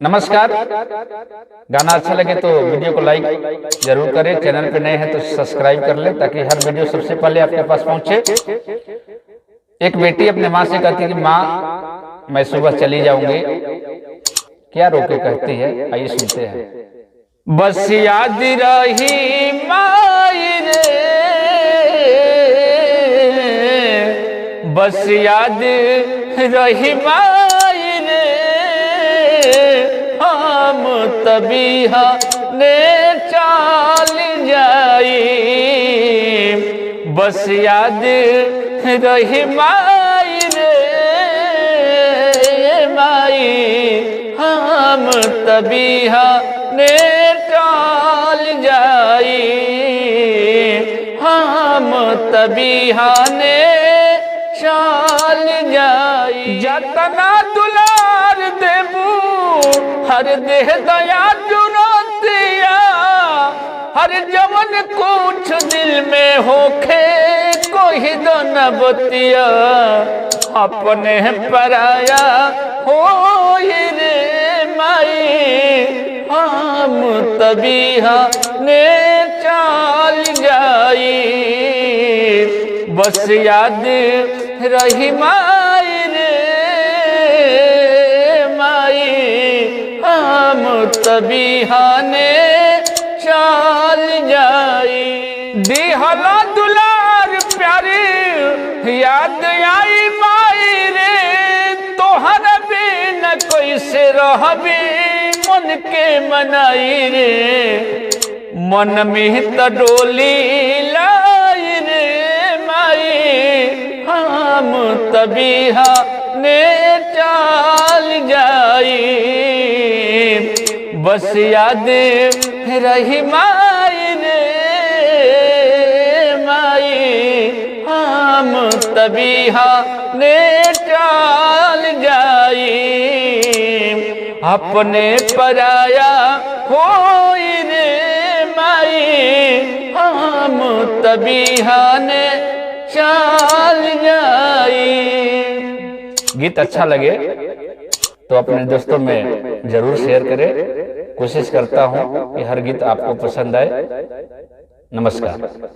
नमस्कार। गाना अच्छा लगे तो वीडियो को लाइक जरूर करें। चैनल पे नए हैं तो सब्सक्राइब कर लें ताकि हर वीडियो सबसे पहले आपके पास पहुंचे। एक बेटी अपने माँ से कहती है कि माँ मैं सुबह चली जाऊंगी, क्या रोके कहती है, आइए सुनते हैं। बस याद रही माई रे, बस याद रही माई रे, हम तभी ने चाल जाई। बस याद रही माई रे माई, हम तभी ने टाल जाई। हम तभी ने चाल जाई। जतना दुलार देबू हर देह दया चुनौतिया, हर जवन कुछ दिल में होखे कोई दो न बतिया। अपने पराया हो रे माई, हम तभी ने चाल जाई। बस याद रही माई रे माई, हम तभी ने चाल जाई। दिहला दुलार प्यारी याद आई माई रे, तोहर बिना कैसे रहबी मन के मनाई रे। मन में त डोली लाई रे माई, हम तभी ने चाल जाई। बस याद रही माई रे माई, हम तभी ने चाल जाई। अपने पराया हो रे माई, हम तभी ने चाल जाई। गीत अच्छा लगे तो अपने दोस्तों में जरूर शेयर करें। कोशिश करता हूं कि हर गीत आपको पसंद आए। नमस्कार।